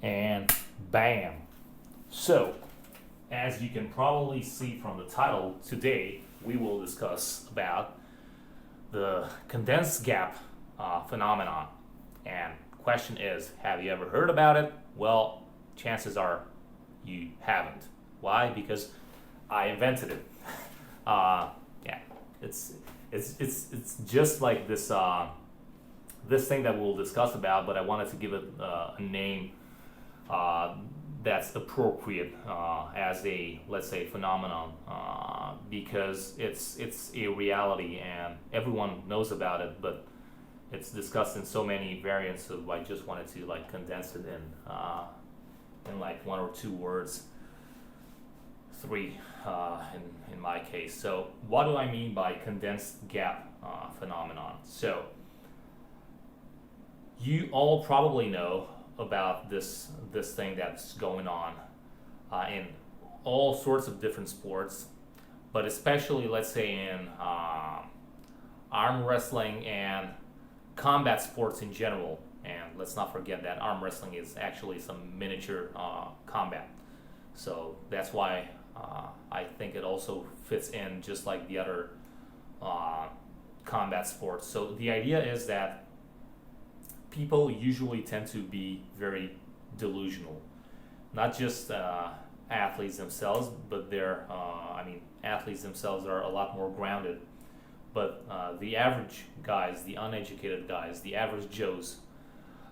And bam. So, as you can probably see from the title, today we will discuss about the condensed gap phenomenon. And question is, have you ever heard about it? Well, chances are you haven't. Why? Because I invented it. Yeah, it's it's just like this thing that we'll discuss about, but I wanted to give it a name uh, that's appropriate as a, let's say, phenomenon, because it's a reality and everyone knows about it, but it's discussed in so many variants. So I just wanted to like condense it in like one or two words, three in my case. So what do I mean by condensed gap phenomenon? So you all probably know about this thing that's going on in all sorts of different sports, but especially let's say in arm wrestling and combat sports in general. And let's not forget that arm wrestling is actually some miniature combat. So that's why I think it also fits in just like the other uh, combat sports. So the idea is that people usually tend to be very delusional. Not just athletes themselves, but athletes themselves are a lot more grounded. But the average guys, the uneducated guys, the average Joes,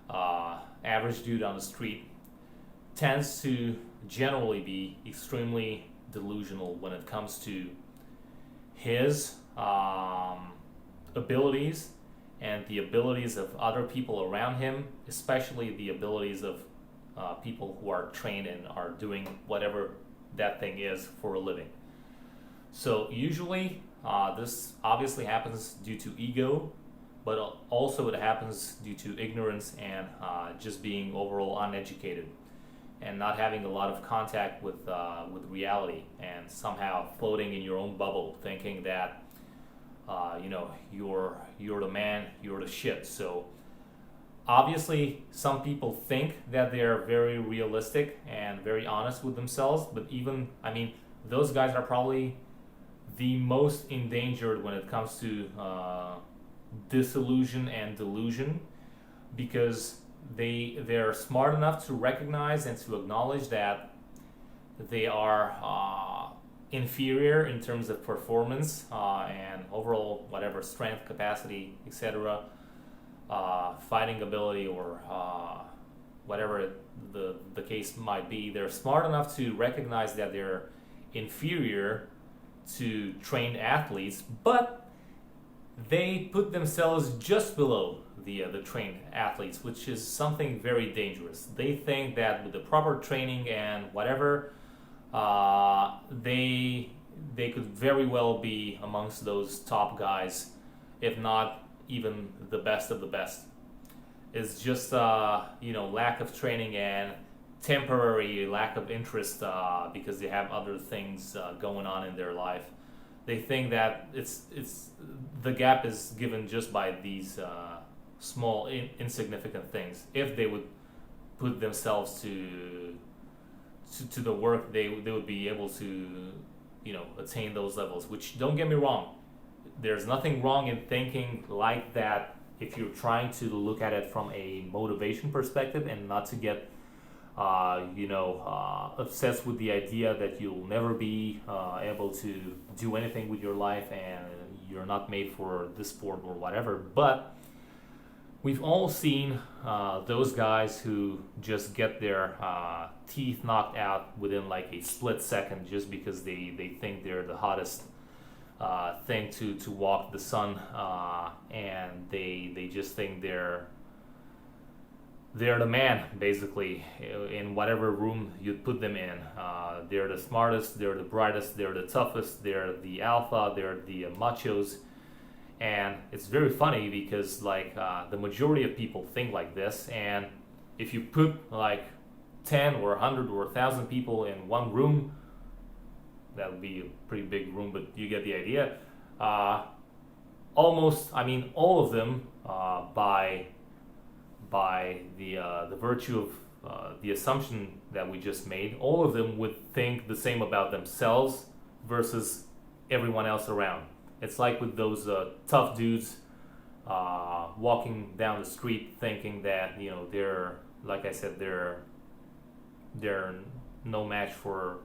average dude on the street, tends to generally be extremely delusional when it comes to his abilities and the abilities of other people around him, especially the abilities of people who are trained and are doing whatever that thing is for a living. So usually this obviously happens due to ego, but also it happens due to ignorance and just being overall uneducated and not having a lot of contact with reality and somehow floating in your own bubble, thinking that you're the man, you're the shit. So obviously some people think that they're very realistic and very honest with themselves, but even those guys are probably the most endangered when it comes to disillusion and delusion, because they're smart enough to recognize and to acknowledge that they are inferior in terms of performance and overall whatever strength, capacity, etc., fighting ability, or whatever the case might be. They're smart enough to recognize that they're inferior to trained athletes, but they put themselves just below the trained athletes, which is something very dangerous. They think that with the proper training and whatever, they could very well be amongst those top guys, if not even the best of the best. It's just lack of training and temporary lack of interest because they have other things going on in their life. They think that it's the gap is given just by these small insignificant things. If they would put themselves to the work, they would be able to attain those levels. Which, don't get me wrong, there's nothing wrong in thinking like that if you're trying to look at it from a motivation perspective and not to get obsessed with the idea that you'll never be able to do anything with your life and you're not made for this sport or whatever. But we've all seen those guys who just get their teeth knocked out within like a split second just because they think they're the hottest thing to walk the sun, and they just think they're the man, basically, in whatever room you put them in. They're the smartest, they're the brightest, they're the toughest, they're the alpha, they're the machos. And it's very funny because the majority of people think like this, and if you put like 10 or 100 or 1,000 people in one room, that would be a pretty big room, but you get the idea. All of them, by the virtue of the assumption that we just made, all of them would think the same about themselves versus everyone else around. It's like with those tough dudes walking down the street thinking that, you know, they're, like I said, they're no match for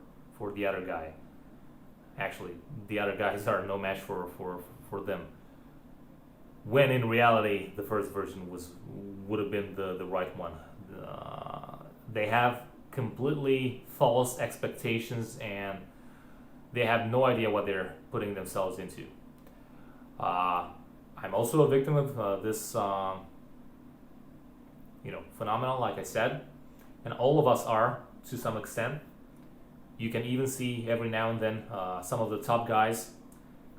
the other guy. Actually, the other guys are no match for them. When in reality, the first version would have been the right one. They have completely false expectations, and they have no idea what they're putting themselves into. I'm also a victim of this, phenomenon, like I said, and all of us are to some extent. You can even see every now and then some of the top guys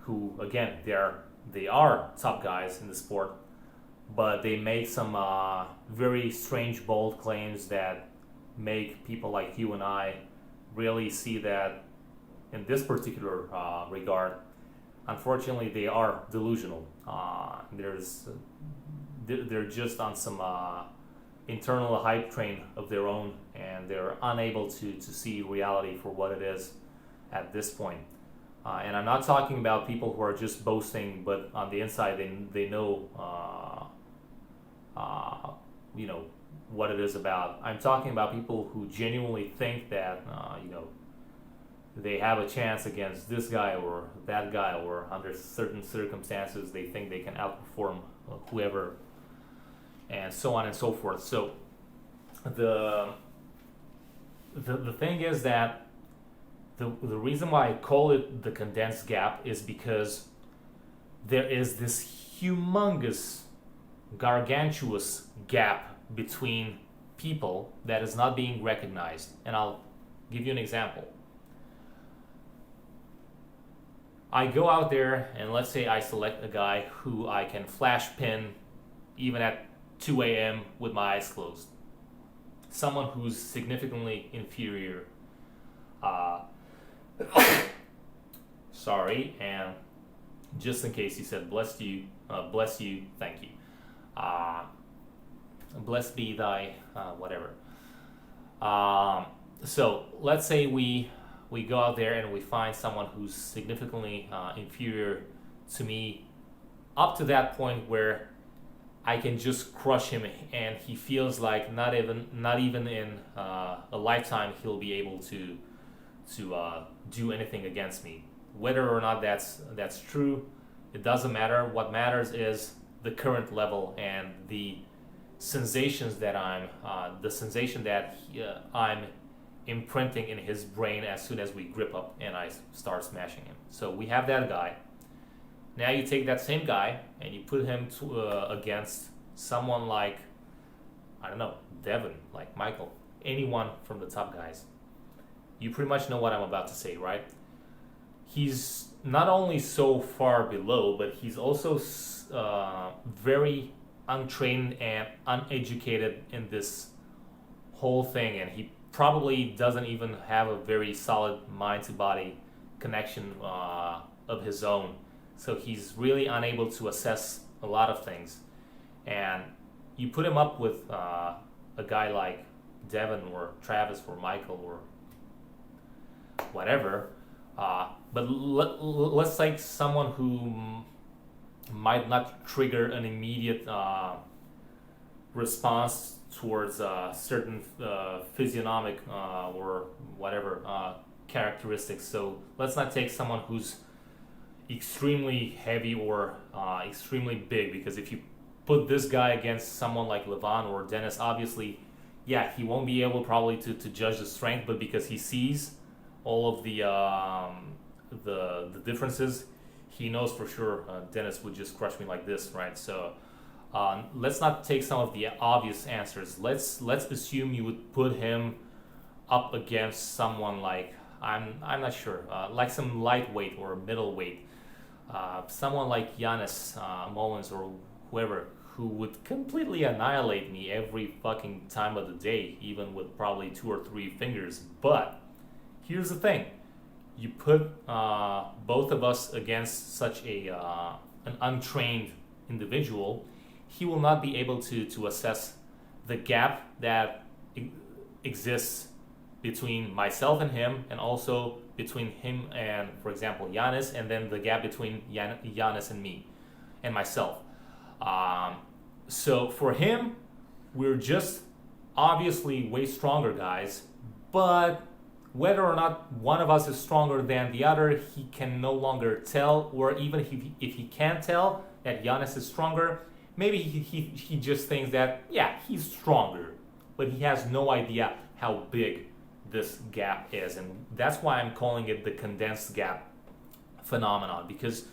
who, again, they are top guys in the sport, but they make some very strange, bold claims that make people like you and I really see that in this particular regard, unfortunately, they are delusional. They're just on some internal hype train of their own, and they're unable to see reality for what it is at this point. And I'm not talking about people who are just boasting, but on the inside they know what it is about. I'm talking about people who genuinely think that they have a chance against this guy or that guy, or under certain circumstances they think they can outperform whoever, and so on and so forth. So the thing is that the reason why I call it the condensed gap is because there is this humongous, gargantuous gap between people that is not being recognized. And I'll give you an example. I go out there and let's say I select a guy who I can flash pin even at 2 a.m. with my eyes closed. Someone who's significantly inferior. Sorry, and just in case you said bless you, thank you. Blessed be thy, whatever. So let's say we go out there and we find someone who's significantly inferior to me, up to that point where I can just crush him, and he feels like not even in a lifetime he'll be able to do anything against me. Whether or not that's true, it doesn't matter. What matters is the current level and the sensations that I'm imprinting in his brain as soon as we grip up and I start smashing him. So we have that guy. Now you take that same guy and you put him against someone like, I don't know, Devin, like Michael, anyone from the top guys. You pretty much know what I'm about to say, right? He's not only so far below, but he's also very untrained and uneducated in this whole thing, and he probably doesn't even have a very solid mind-to-body connection of his own. So he's really unable to assess a lot of things. And you put him up with a guy like Devin or Travis or Michael or whatever. But let's take someone who might not trigger an immediate response towards certain physiognomic or whatever characteristics. So let's not take someone who's extremely heavy or extremely big, because if you put this guy against someone like Levon or Dennis, obviously, yeah, he won't be able probably to judge the strength, but because he sees all of the differences, he knows for sure Dennis would just crush me like this, right? So let's not take some of the obvious answers. Let's assume you would put him up against someone like, I'm not sure, like some lightweight or middleweight, someone like Giannis Mullins or whoever, who would completely annihilate me every fucking time of the day, even with probably 2 or 3 fingers. But here's the thing: you put both of us against such an untrained individual, he will not be able to assess the gap that exists between myself and him, and also between him and, for example, Giannis, and then the gap between Giannis and me and myself. So for him, we're just obviously way stronger guys, but whether or not one of us is stronger than the other, he can no longer tell, or even if he can't tell that Giannis is stronger, maybe he just thinks that, yeah, he's stronger, but he has no idea how big this gap is. And that's why I'm calling it the condensed gap phenomenon, because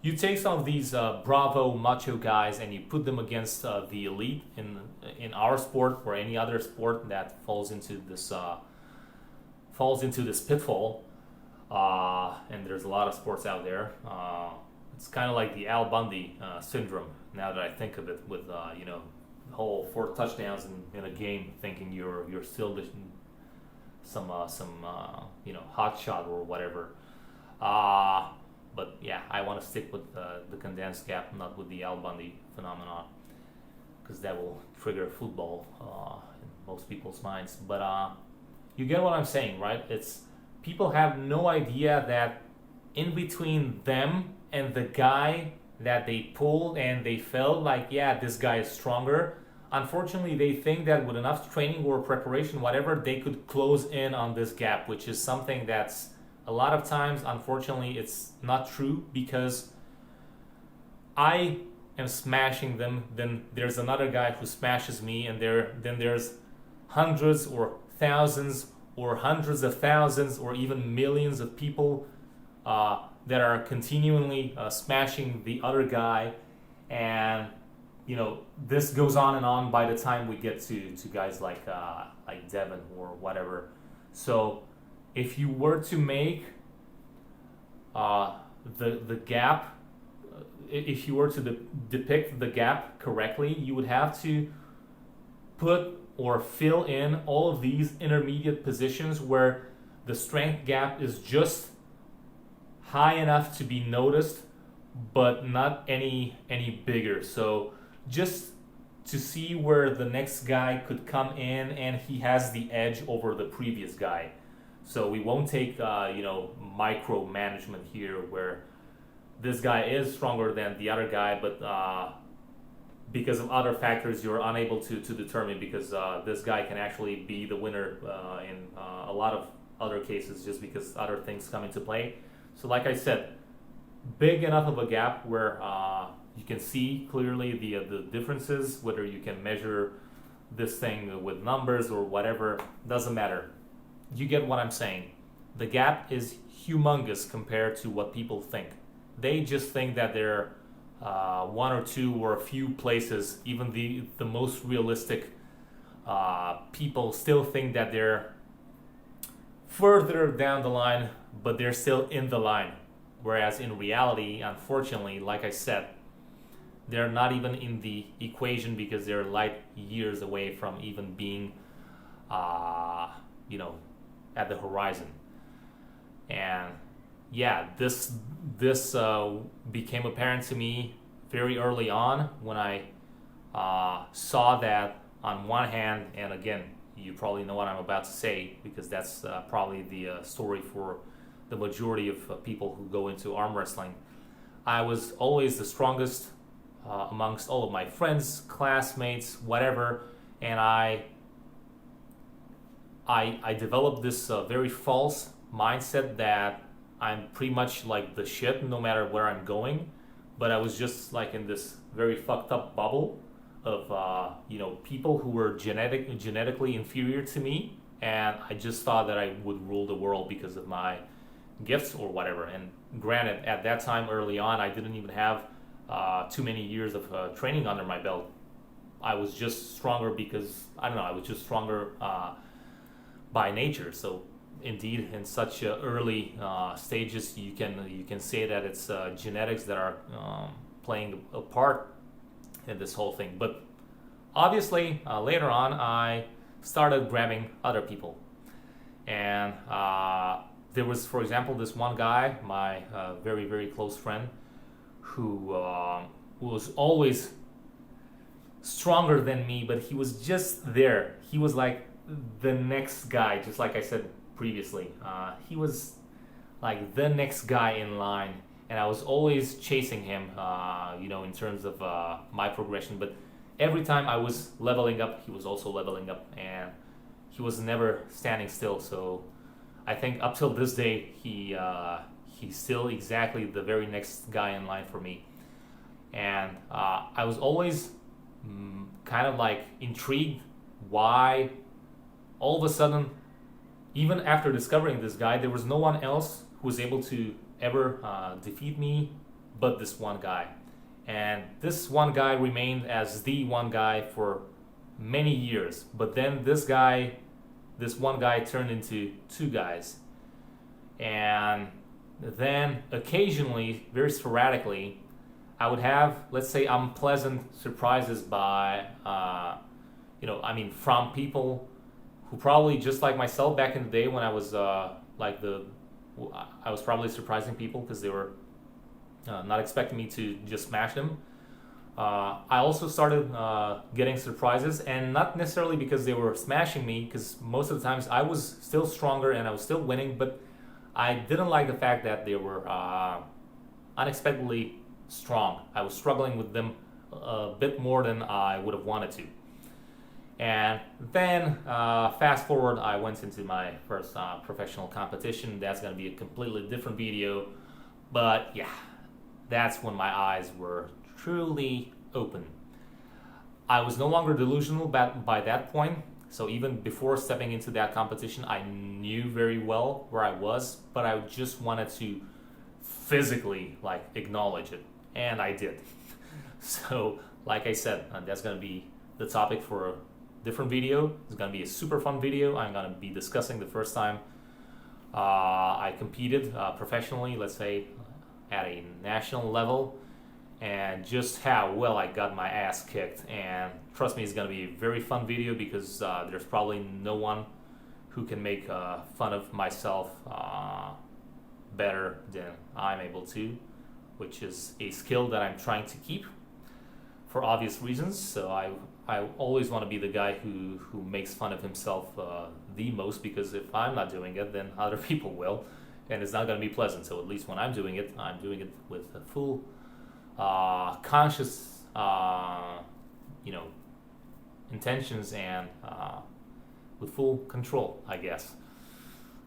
you take some of these bravo macho guys and you put them against the elite in our sport or any other sport that falls into this pitfall. And there's a lot of sports out there. It's kind of like the Al Bundy syndrome. Now that I think of it, with the whole 4 touchdowns in a game, thinking you're still some hot shot or whatever. But yeah, I want to stick with the condensed gap, not with the Al Bundy phenomenon, because that will trigger football in most people's minds. But you get what I'm saying, right? It's people have no idea that in between them and the guy that they pulled and they felt like, yeah, this guy is stronger. Unfortunately, they think that with enough training or preparation, whatever, they could close in on this gap, which is something that's a lot of times, unfortunately, it's not true, because I am smashing them, then there's another guy who smashes me, and then there's hundreds or thousands or hundreds of thousands or even millions of people that are continually smashing the other guy, and this goes on and on by the time we get to guys like Devin or whatever. So if you were to make the gap, if you were to depict the gap correctly, you would have to put or fill in all of these intermediate positions where the strength gap is just high enough to be noticed, but not any bigger. So just to see where the next guy could come in and he has the edge over the previous guy. So we won't take micro management here where this guy is stronger than the other guy, but because of other factors you're unable to determine, because this guy can actually be the winner in a lot of other cases just because other things come into play. So like I said, big enough of a gap where you can see clearly the differences, whether you can measure this thing with numbers or whatever, doesn't matter. You get what I'm saying. The gap is humongous compared to what people think. They just think that they're one or two or a few places. Even the most realistic people still think that they're further down the line, but they're still in the line. Whereas in reality, unfortunately, like I said, they're not even in the equation, because they're light years away from even being, at the horizon. And yeah, this became apparent to me very early on when I saw that on one hand, and again, you probably know what I'm about to say, because that's probably the story for the majority of people who go into arm wrestling. I was always the strongest amongst all of my friends, classmates, whatever, and I developed this very false mindset that I'm pretty much like the shit no matter where I'm going. But I was just like in this very fucked up bubble of people who were genetically inferior to me, and I just thought that I would rule the world because of my gifts or whatever. And granted, at that time early on, I didn't even have too many years of training under my belt. I was just stronger because I was just stronger by nature. So indeed, in such early stages, you can say that it's genetics that are playing a part in this whole thing. But obviously, later on, I started grabbing other people, and there was, for example, this one guy, my very, very close friend, who was always stronger than me, but he was just there. He was like the next guy, just like I said previously. He was like the next guy in line, and I was always chasing him, in terms of my progression. But every time I was leveling up, he was also leveling up, and he was never standing still. So I think up till this day, he's still exactly the very next guy in line for me. And I was always kind of like intrigued why all of a sudden, even after discovering this guy, there was no one else who was able to ever defeat me but this one guy. And this one guy remained as the one guy for many years. But then this one guy turned into two guys. And then occasionally, very sporadically, I would have, let's say, unpleasant surprises from people who probably, just like myself back in the day when I was I was probably surprising people because they were not expecting me to just smash them. I also started getting surprises, and not necessarily because they were smashing me, because most of the times I was still stronger and I was still winning, but I didn't like the fact that they were unexpectedly strong. I was struggling with them a bit more than I would have wanted to. And then, fast forward, I went into my first professional competition. That's going to be a completely different video. But yeah, that's when my eyes were truly open. I was no longer delusional by that point. So even before stepping into that competition, I knew very well where I was, but I just wanted to physically acknowledge it. And I did. So like I said, that's going to be the topic for a different video. It's going to be a super fun video. I'm going to be discussing the first time I competed professionally, let's say at a national level, and just how well I got my ass kicked. And trust me, it's going to be a very fun video because there's probably no one who can make fun of myself better than I'm able to, which is a skill that I'm trying to keep for obvious reasons. So I always want to be the guy who makes fun of himself the most, because if I'm not doing it, then other people will, and it's not going to be pleasant. So at least when I'm doing it with a full conscious intentions and with full control, I guess.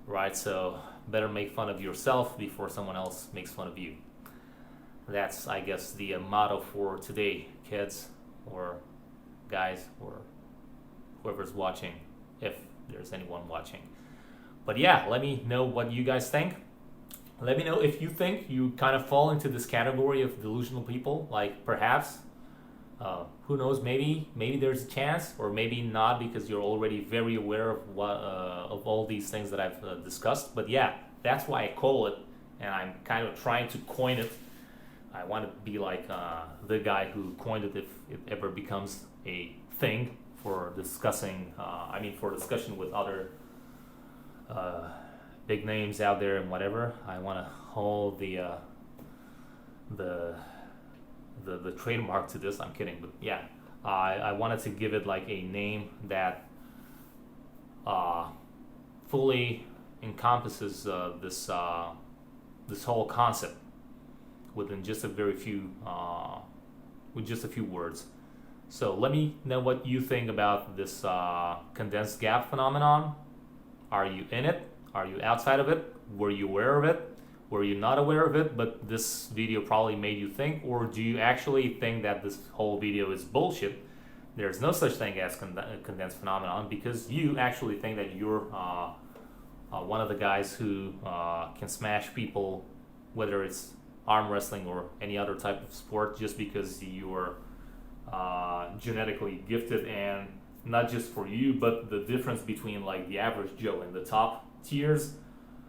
Right? So better make fun of yourself before someone else makes fun of you. That's, I guess, the motto for today, kids or guys or whoever's watching, if there's anyone watching. But yeah, let me know what you guys think. Let me know if you think you kind of fall into this category of delusional people, perhaps. Who knows, maybe there's a chance, or maybe not, because you're already very aware of of all these things that I've discussed. But yeah, that's why I call it, and I'm kind of trying to coin it. I want to be like the guy who coined it if it ever becomes a thing for discussing. For discussion with other big names out there and whatever. I want to hold the trademark to this. I'm kidding, but yeah, I wanted to give it a name that fully encompasses this whole concept within just a few words. So let me know what you think about this condensed gap phenomenon. Are you in it? Are you outside of it? Were you aware of it? Were you not aware of it, but this video probably made you think? Or do you actually think that this whole video is bullshit? There's no such thing as condensed phenomenon, because you actually think that you're one of the guys who can smash people, whether it's arm wrestling or any other type of sport, just because you're genetically gifted. And not just for you, but the difference between the average Joe and the top tiers,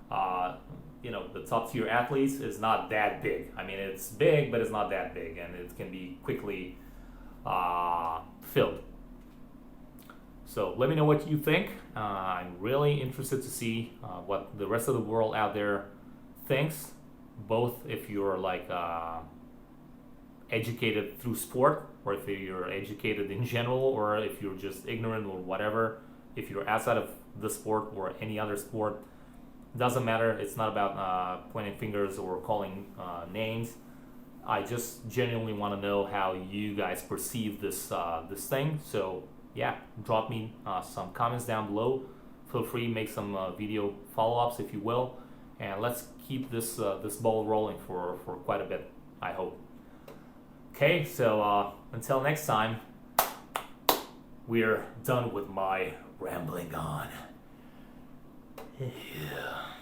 the top tier athletes is not that big. It's big, but it's not that big, and it can be quickly filled. So let me know what you think. I'm really interested to see what the rest of the world out there thinks, both if you're educated through sport, or if you're educated in general, or if you're just ignorant or whatever. if you're outside of the sport or any other sport, doesn't matter. It's not about pointing fingers or calling names. I just genuinely want to know how you guys perceive this thing. So yeah, drop me some comments down below. Feel free to make some video follow-ups if you will, and let's keep this ball rolling for quite a bit, I hope. Okay, so until next time, we're done with my rambling on. Yeah.